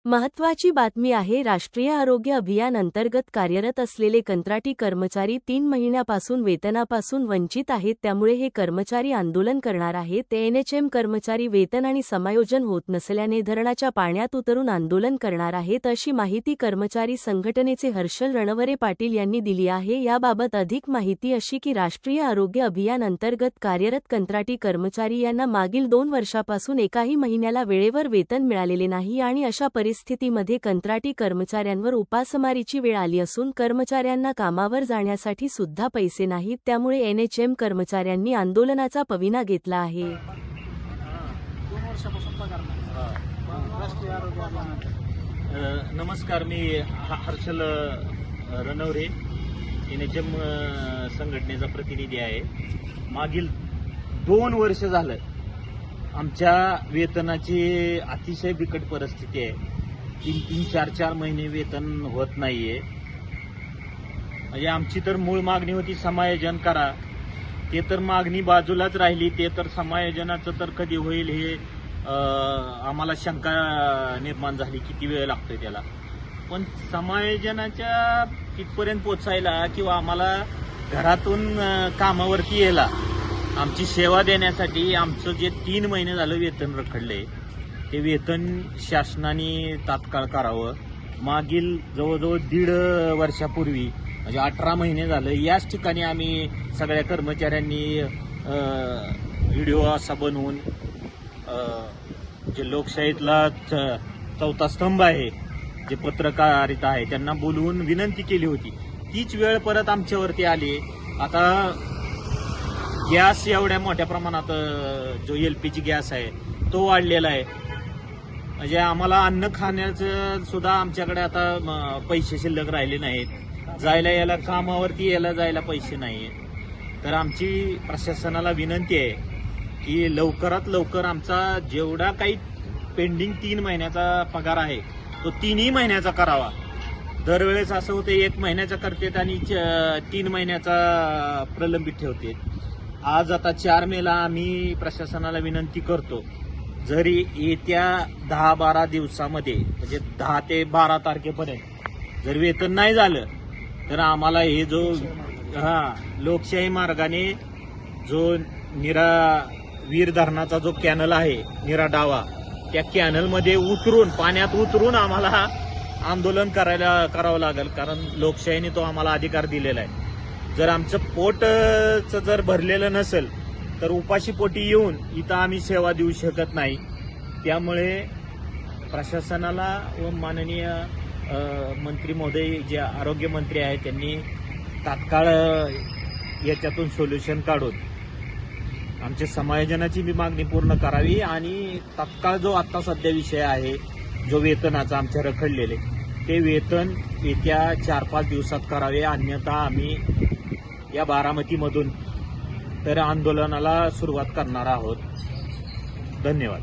महत्त्वाची बातमी आहे. राष्ट्रीय आरोग्य अभियान अंतर्गत कार्यरत असलेले कंत्राटी कर्मचारी 3 महिन्यापासून वेतनापासून वंचित आहेत. त्यामुळे हे कर्मचारी आंदोलन करणार आहेत. एनएचएम कर्मचारी वेतन आणि समायोजन होत नसल्याने धरणाच्या पाण्यात उतरून आंदोलन करणार आहेत, अशी माहिती कर्मचारी संघटनेचे हर्षल रणवरे पाटील यांनी दिली आहे. याबाबत अधिक माहिती अशी की राष्ट्रीय आरोग्य अभियान अंतर्गत कार्यरत कंत्राटी कर्मचारी यांना मागील 2 वर्षापासून एकाही महिन्याला वेळेवर वेतन मिळालेले नाही आणि अशा परिस्थितीमध्ये कंत्राटी कर्मचाऱ्यांवर उपासमारीची वेळ आली असून कर्मचाऱ्यांना कामावर जाण्यासाठी सुद्धा पैसे नाहीत. त्यामुळे एनएचएम कर्मचाऱ्यांनी आंदोलनाचा पवित्रा घेतला आहे. नमस्कार, मी हर्षल रणवरे एनएचएम संघटनेचा प्रतिनिधी आहे. मागील 2 वर्ष झालं आमच्या वेतनाची अतिशय बिकट परिस्थिती आहे. 3-3, 4-4 महिने वेतन होत नाहीये. म्हणजे आमची तर मूळ मागणी होती समायोजन करा, ते तर मागणी बाजूलाच राहिली. ते तर समायोजनाचं तर कधी होईल हे आम्हाला शंका निर्माण झाली, किती वेळ लागतोय त्याला. पण समायोजनाच्या तिथपर्यंत पोचायला किंवा आम्हाला घरातून कामावरती यायला आमची सेवा देण्यासाठी आमचं जे 3 महिने झालं वेतन रखडले, ते वेतन शासनाने तात्काळ करावं. मागील जवळजवळ 1.5 वर्षापूर्वी म्हणजे 18 महिने झालं याच ठिकाणी आम्ही सगळ्या कर्मचाऱ्यांनी व्हिडिओ असा बनवून जे लोकशाहीतला 4था स्तंभ आहे, जे पत्रकारिता आहे, त्यांना बोलवून विनंती केली होती. तीच वेळ परत आमच्यावरती आली. आता गॅस एवढ्या मोठ्या प्रमाणात जो LPG गॅस आहे तो वाढलेला आहे. म्हणजे आम्हाला अन्न खाण्याचं सुद्धा आमच्याकडे आता पैसे शिल्लक राहिले नाहीत. जायला यायला कामावरती यायला जायला पैसे नाहीत. तर आमची प्रशासनाला विनंती आहे की लवकरात लवकर आमचा जेवढा काही पेंडिंग 3 महिन्याचा पगार आहे तो 3ही महिन्याचा करावा. दरवेळेस असं होतं 1 महिन्याचा करतात आणि 3 महिन्याचा प्रलंबित ठेवते. आज आता 4 मेला आम्ही प्रशासनाला विनंती करतो, जरी येत्या 10-12 दिवसामध्ये म्हणजे 10 ते 12 तारखेपर्यंत जर वेतन नाही झालं तर आम्हाला हे जो लोकशाही मार्गाने जो वीर धरणाचा जो कॅनल आहे निरा डावा, त्या कॅनलमध्ये उतरून पाण्यात उतरून आम्हाला आंदोलन करावं लागेल. कारण लोकशाहीने तो आम्हाला अधिकार दिलेला आहे. जर आमचं पोटचं जर भरलेलं नसेल तर उपाशी पोटी येऊन इथं आम्ही सेवा देऊ शकत नाही. त्यामुळे प्रशासनाला व माननीय मंत्री महोदय जे आरोग्य मंत्री आहेत त्यांनी तात्काळ याच्यातून सोल्युशन काढून आमच्या समायोजनाची बी मागणी पूर्ण करावी आणि तात्काळ जो आत्ता सध्या विषय आहे जो वेतनाचा आमच्या रखडलेले, ते वेतन येत्या 4-5 दिवसात करावे. अन्यथा आम्ही या बारामतीमधून तर आंदोलनाला सुरुवात करणार आहोत. धन्यवाद.